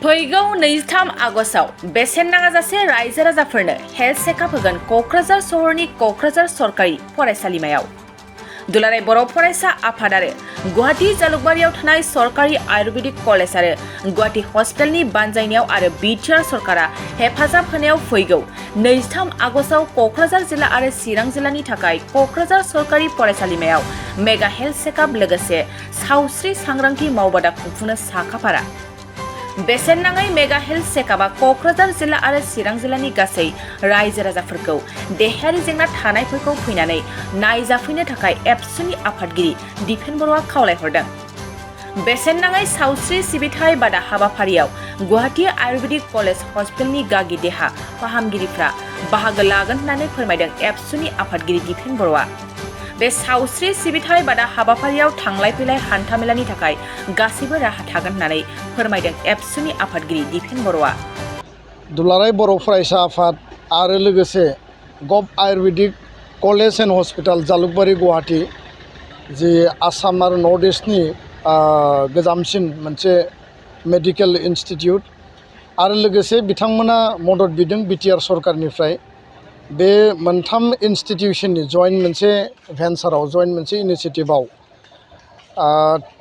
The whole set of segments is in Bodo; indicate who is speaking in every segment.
Speaker 1: फैगौ 23 आगस्टआव बेसेन नाङाजासे रायजो राजाफोरनो हेल्थ चेकआप होगोन क'क्राझार सहरनि क'क्राझार सरकारि फरायसालिमायाव। दुलाराय बर' फरायसा आफाद आरो गुवाहाटी जालुकबारियाव थानाय सरकारि आयुर्वेदिक कलेज आरो गुवाहाटी हस्पिटालनि बानजायनायाव आरो बिटिआर सरकारा हेफाजाब होनायाव फैगौ 23 आगस्टआव क'क्राझार जिल्ला आरो चिरां जिल्लानि थाखाय क'क्राझार सरकारि फरायसालिमायाव मेगा हेल्थ चेकआप लोगोसे सावस्रि सांग्रांथि मावबादा खुंफुंनो साखाफारा। बेसेन नाङै मेगा हेल्थ चेकआपआ क'क्राझार जिल्ला आरो चिरां जिल्लानि गासै रायजो राजाफोरखौ देहायारि जेंना थानायफोरखौ फैनानै नायजाफैनो थाखाय एबसुनि आफादगिरि दिपेन बर'आ खावलायहरदों। बेसेन नाङै सावस्रि सिबिथाय बादा हाबाफारियाव गुवाहाटी आयुर्वेदिक कलेज हस्पिटालनि गागि देहा फाहामगिरिफ्रा बाहागो लागोन होननानै फोरमायदों एबसुनि आफादगिरि दिपेन बर'आ। बे सावस्रि सिबिथाय बादा हाबाफारियाव थांलाय फैलाय हान्थामेलानि थाखाय गासैबो राहा थागोन होननानै फोरमायदों एबसुनि आफादगिरि दिपेन बर'आ।
Speaker 2: दुलाराय बर' फरायसा आफाद आरो लोगोसे गभ ayurvedic college and hospital Jalukbari Guwahati जि आसाम आरो नर्थ इस्टनि गोजामसिन मोनसे मेडिकेल इन्स्टिटिउट आरो लोगोसे बिथांमोना मदद बिदों बिटिआर सरकारनिफ्राय। बे मोनथाम इन्स्टिटिउसननि जयेन्ट मोनसे भेन्साराव जयेन्ट मोनसे इनिसिएटिभआव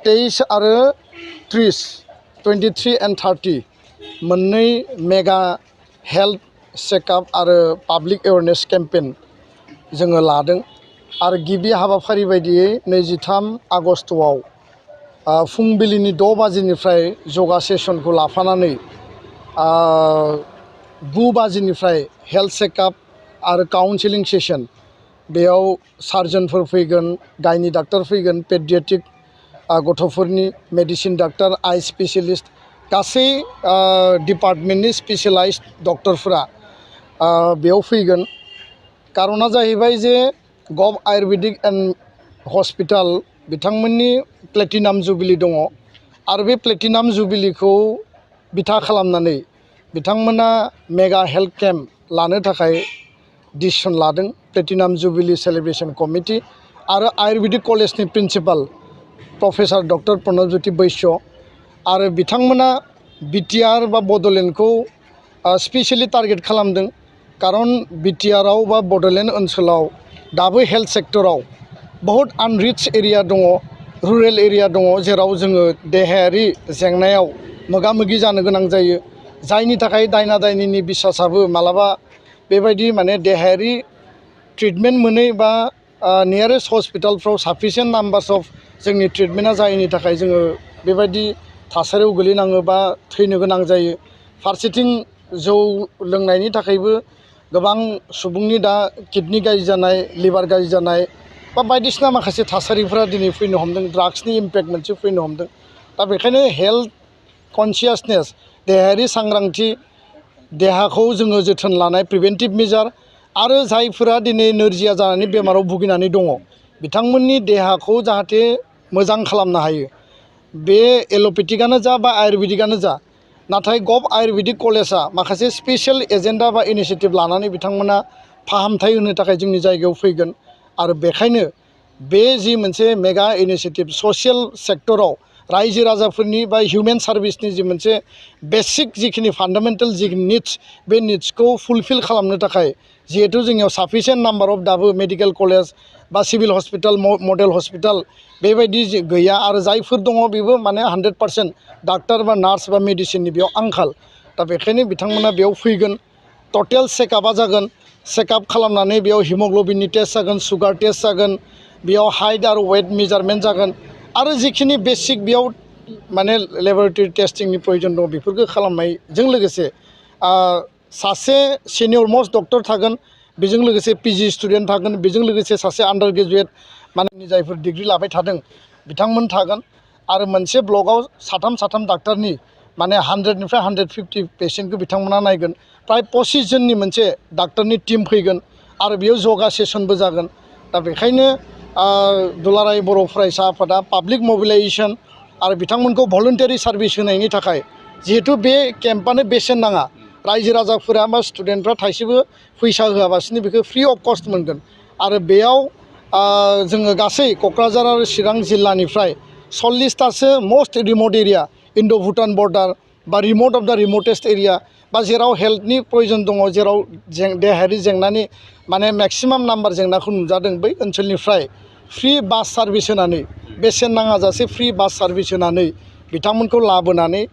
Speaker 2: 23 आरो 30 23 एन्ड 30 मोननै मेगा हेल्थ चेकआप आरो पाब्लिक एवेयारनेस केम्पेइन जोङो लादों आरो गिबि हाबाफारि बायदियै 23 आगस्टआव फुंबिलिनि 6 बाजिनिफ्राय जगा सेसनखौ लाफानानै 9 बाजिनिफ्राय हेल्थ चेकआप आरो काउन्सिलिं सेसन बेयाव सार्जनफोर फैगोन, गायनि डाक्टर फैगोन, पेडियाट्रिक गथ'फोरनि मेडिसिन डाक्टर, आइ स्पेसियलिस्ट गासै डिपार्टमेन्टनि स्पेसियलाइज्ड डक्टरफोरा बेयाव फैगोन। कारना जाहैबाय जे गभ आयुर्वेदिक एन्ड हस्पिटाल बिथांमोननि प्लेटिनाम जुबिलि दङ आरो बे प्लेटिनाम जुबिलिखौ बिथा खालामनानै बिथांमोना मेगा हेल्थ केम्प लानो थाखाय डिसिसन लादों। प्लेटिनाम जुबिलि सेलिब्रेसन कमिटि आरो आयुर्वेदिक कलेजनि प्रिन्सिपाल प्रफेसर डक्टर प्रणबज्योति बैश्य आरो बिथांमोना बिटिआर बा बड'लेण्डखौ स्पेसियेलि टारगेट खालामदों। कारन बिटिआरआव बा बड'लेण्ड ओनसोलाव दाबो हेल्थ सेक्टराव बहुद आनरिच एरिया दङ, रुरेल एरिया दङ, जेराव जोङो देहायारि जेंनायाव मोगा मोगि जानो गोनां जायो, जायनि थाखाय दायना दायनिनि बिसासाबो मालाबा बेबायदि माने देहायारि ट्रिटमेन्ट मोनै बा नियारेस्ट हस्पिटालफ्राव साफिसियेन्ट नाम्बार्स अफ जोंनि ट्रिटमेन्टआ जायैनि थाखाय जोङो बेबायदि थासारियाव गोलैनाङो बा थैनो गोनां जायो। फारसेथिं जौ लोंनायनि थाखायबो गोबां सुबुंनि दा किडनि गाज्रि जानाय, लिभार गाज्रि जानाय बा बायदिसिना माखासे थासारिफ्रा दिनै फैनो हमदों, ड्राग्सनि इम्पेक्ट मोनसे फैनो हमदों। दा बेखायनो हेल्थ कनसियासनेस, देहायारि सांग्रांथि, देहाखौ जोङो जोथोन लानाय प्रिभेन्टिभ मेजार आरो जायफोरा दिनै नोरजिया जानानै बेमाराव भुगिनानै दङ बिथांमोननि देहाखौ जाहाथे मोजां खालामनो हायो। बे एल'पेथिकआनो जा बा आयुर्वेदिकआनो जा, नाथाय गभ आयुर्वेदिक कलेजआ माखासे स्पेसियेल एजेन्डा बा इनिसिएटिभ लानानै बिथांमोना फाहामथाय होनो थाखाय जोंनि जायगायाव फैगोन। आरो बेखायनो बे जि मोनसे मेगा इनिसिएटिभ ससियेल सेक्टराव रायजो राजाफोरनि बा हिउमेन सार्भिसनि जि मोनसे बेसिक जिखिनि फान्डामेन्टेल जि निड्स, बे निड्सखौ फुलफिल खालामनो थाखाय जिहेतु जोंनियाव साफिसियेन्ट नाम्बार अफ दाबो मेडिकेल कलेज बा सिभिल हस्पिटाल, मडेल हस्पिटाल बेबायदि गैया आरो जायफोर दङ बेबो माने 100% डाक्टार बा नार्स बा मेडिसिननि बेयाव आंखाल। दा बेखायनो बिथांमोना बेयाव फैगोन, टटेल चेकआपआ जागोन, चेकआप खालामनानै बेयाव हिमग्ल'बिननि टेस्ट जागोन, सुगार टेस्ट जागोन, बेयाव हाइट आरो वेट मेजारमेन्ट जागोन आरो जिखिनि बेसिक बेयाव माने लेबरेटरि टेस्टिंनि प्रयजन दङ बेफोरखौ खालामनायजों लोगोसे सासे सिनियर मस्ट डक्टर थागोन, बेजों लोगोसे पिजि स्टुडेन्ट थागोन, बेजों लोगोसे सासे आन्डार ग्रेजुवेट माने जायफोर डिग्रि लाबाय थादों बिथांमोन थागोन आरो मोनसे ब्लकआव साथाम डाक्टारनि माने 100निफ्राय 150 पेसेन्टखौ बिथांमोना नायगोन। प्राय 25 जननि मोनसे डाक्टारनि टिम फैगोन आरो बेयाव जगा सेसनबो जागोन। दा बेखायनो दुलाराय बर' फरायसा आफादा पाब्लिक मबिलाइजेसन आरो बिथांमोनखौ भलुन्टारि सार्भिस होनायनि थाखाय, जिहेतु बे केम्पआनो बेसेन नाङा, रायजो राजाफोरा बा स्टुडेन्टफ्रा थाइसेबो फैसा होआबासिनो बेखौ फ्रि अफ कस्ट मोनगोन। आरो बेयाव जोङो गासै क'क्राझार आरो चिरां जिल्लानिफ्राय 40तासो मस्ट रिमट एरिया, इन्ड' भुटान बर्डार बा remote of the remotest area बा जेराव हेल्थनि प्रयजन दङ जेराव देहायारि जेंनानि माने मेक्सिमाम नाम्बार जेंनाखौ नुजादों बै ओनसोलनिफ्राय फ्रि बास सार्भिस होनानै बेसेन नाङाजासे फ्रि बास सार्भिस होनानै बिथांमोनखौ लाबोनानै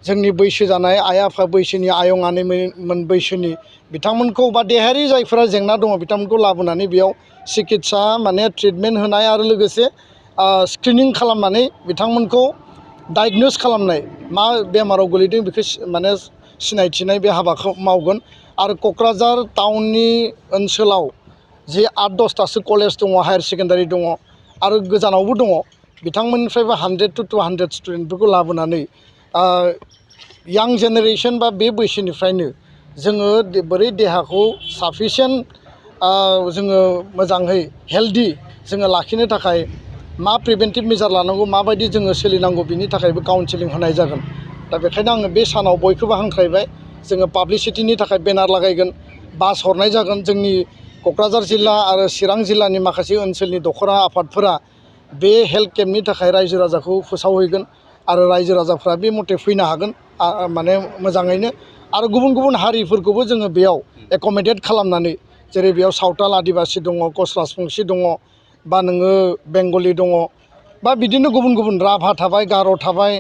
Speaker 2: जोंनि बैसो जानाय आइ आफा बैसोनि आयं आनैमोन बैसोनि बिथांमोनखौ बा देहायारि जायफोरा जेंना दङ बिथांमोनखौ लाबोनानै बेयाव सिकित्सा माने ट्रिटमेन्ट होनाय आरो लोगोसे स्क्रिनिं खालामनानै बिथांमोनखौ डायग्नोस खालामनाय मा बेमाराव गोलैदों बेखौ माने सिनायथिनाय बे हाबाखौ मावगोन आरो क'क्राझार टाउननि ओनसोलाव जे 8-10थासो कलेज दङ हायार सेकेन्डारि दङ आरो गोजानावबो दङ बिथांमोननिफ्रायबो 100 to 200 स्टुडेन्टफोरखौ लाबोनानै यां जेनेरेसन बा बे बैसोनिफ्रायनो जोङो बोरै देहाखौ साफिसियेन्ट जोङो मोजाङै हेल्दि जोङो लाखिनो थाखाय मा प्रिभेन्टिभ मेजार लानांगौ माबायदि जोङो सोलिनांगौ बिनि थाखायबो काउन्सिलिं होनाय जागोन दा बेखायनो आङो बे सानाव बयखौबो हांख्रायबाय जोङो पाब्लिसिटिनि थाखाय बेनार लागायगोन बास हरनाय जागोन जोंनि क'क्राझार जिल्ला आरो चिरां जिल्लानि माखासे ओनसोलनि दख'रा आफादफोरा बे हेल्थ केम्पनि थाखाय रायजो राजाखौ फोसावहैगोन आरो रायजो राजाफ्रा बे मथे फैनो हागोन माने मोजाङैनो आरो गुबुन गुबुन हारिफोरखौबो जोङो बेयाव एक'मडेट खालामनानै जेरै बेयाव सावताल आदिबासि दङ कच राजबंसि दङ बा नोङो बेंगलि दङ बा बिदिनो गुबुन गुबुन राभा थाबाय गार' थाबाय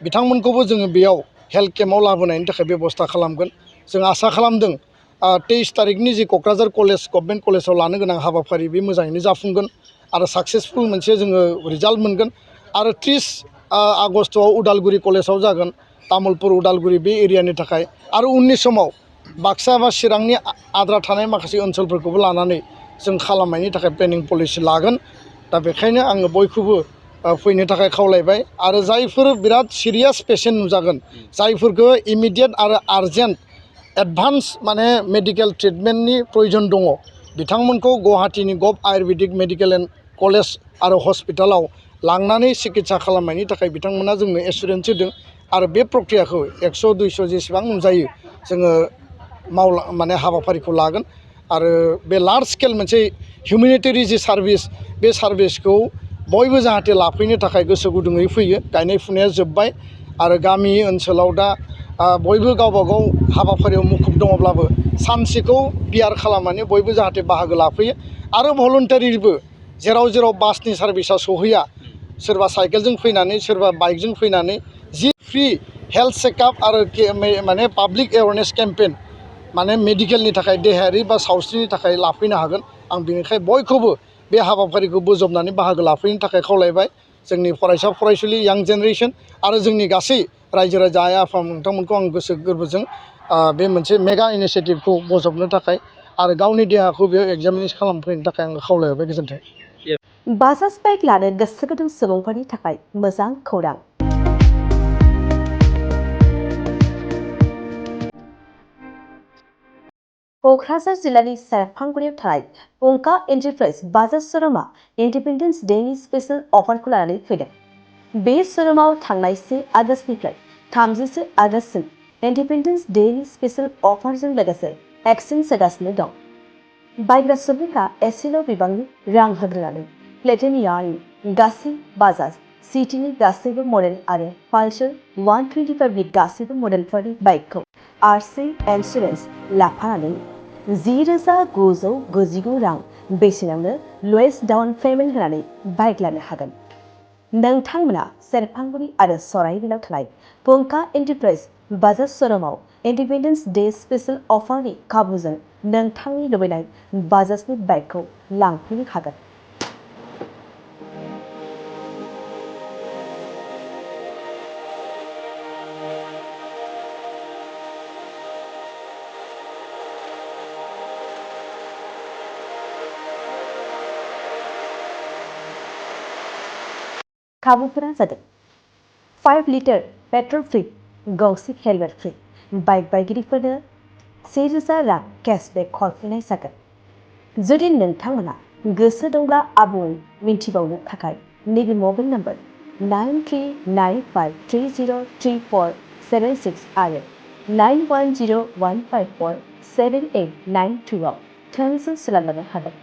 Speaker 2: बिथांमोनखौबो जोङो बेयाव हेल्थ केम्पआव लाबोनायनि थाखाय बेब'स्था खालामगोन जों आसा खालामदों 23 तारिखनि जि क'क्राझार कलेज गभर्नमेन्ट कलेजाव लानो गोनां हाबाफारि बे मोजाङैनो जाफुंगोन आरो साक्सेसफुल मोनसे जोङो रिजाल्ट मोनगोन आरो 30 आगस्टआव उदालगुरि कलेजाव जागोन तामुलपुर उदालगुरि बे एरियानि थाखाय आरो उननि समाव बाक्सा बा चिरांनि आद्रा थानाय माखासे ओनसोलफोरखौबो लानानै जों खालामनायनि थाखाय प्लेनिं पलिसि लागोन दा बेखायनो आङो बयखौबो फैनो थाखाय खावलायबाय आरो जायफोर बिराद सिरियास पेसेन्ट नुजागोन जायफोरखौ इमिडियेट आरो आर्जेन्ट एडभान्स माने मेडिकेल ट्रिटमेन्टनि प्रयजन दङ बिथांमोनखौ गुवाहाटीनि गभ आयुर्वेदिक मेडिकेल एन्ड कलेज आरो हस्पिटालाव लांनानै सिकित्सा खालामनायनि थाखाय बिथांमोना जोंनो एसुरेन्स होदों आरो बे प्रक्रियाखौ 100-200 जेसेबां नुजायो जोङो माने हाबाफारिखौ लागोन आरो बे लार्ज स्केल मोनसे हिउमेनिटेरि जि सार्भिस बे सार्भिसखौ बयबो जाहाथे लाफैनो थाखाय गोसो गुदुङै फैयो गायनाय फुनाया जोब्बाय आरो गामि ओनसोलाव दा बयबो गावबा गाव हाबाफारियाव मुखुब दङब्लाबो सानसेखौ बियार खालामनानै बयबो जाहाथे बाहागो लाफैयो आरो भलुन्टारिबो जेराव जेराव बासनि सार्भिसा सहैया सोरबा साइकेलजों फैनानै सोरबा बाइकजों फैनानै जि फ्रि हेल्थ चेकआप आरो माने पाब्लिक एवारनेस केम्पेन माने मेडिकेलनि थाखाय देहायारि बा सावस्रिनि थाखाय लाफैनो हागोन आं बेनिखायनो बयखौबो बे हाबाफारिखौ बोजबनानै बाहागो लाफैनो थाखाय खावलायबाय जोंनि फरायसा फरायसुलि यां जेनेरेसन आरो जोंनि गासै रायजो राजा आइ आफा नोंथांमोनखौ आं गोसो गोरबोजों बे मोनसे मेगा इनिसियेटिभखौ बजबनो थाखाय आरो गावनि देहाखौ बेयाव एग्जामिनेसन खालामफैनो थाखाय आं खावलायहरबाय गोजोन्थों।
Speaker 3: बाजाज बाइक लानो गोसो गुदुं सुबुंफोरनि थाखाय मोजां खौरां। क'क्राझार जिल्लानि सेरफांगुरियाव थानाय पंका एन्टारप्राइज बाजाज श'रुमआ इन्डिपेन्डेन्स डेनि स्पेशेल अफारखौ लानानै फैदों। बे श'रुमाव थांनाय 1 आगस्तनिफ्राय 30 आगस्तसिम इन्डिपेन्डेन्स डेनि स्पेशेल अफारजों लोगोसे एक्सचेन्ज होगासिनो दं। बायग्रा सुबुंफ्रा एसेल' बिबांनि रां होग्रोनानै प्लेटिनियामनि गासै बाजाज सिटीनि गासैबो मडेल आरो पालसार 125नि गासैबो मडेलफोरनि बाइकखौ आरसि इन्सुरेन्स लाफानानै 10,999 रां बेसेनावनो लवेस्ट डाउन पेमेन्ट होनानै बाइक लानो हागोन। नोंथांमोना सेरफांगुरि आरो सराइबिलाव थानाय पंका एन्टारप्राइज बाजाज श'रुमाव इन्डिपेन्डेन्स डे स्पेशेल अफारनि खाबुजों नोंथांनि लुबैनाय बाजाजनि बाइकखौ लांफैनो हागोन। खाबुफोरा जादों 5 लिटार पेट्रल फ्री गंसे हेलमेट फ्री बाइक बायगिरिफोरनो 1,000 रां केशबेक हरफिननाय जागोन। जुदि नोंथांमोना गोसो दंब्ला आबुङै मिन्थिबावनो थाखाय नैबे मबाइल नम्बर 9395303476 आरो 9101547892 आव थोंजों सोलायनो हागोन।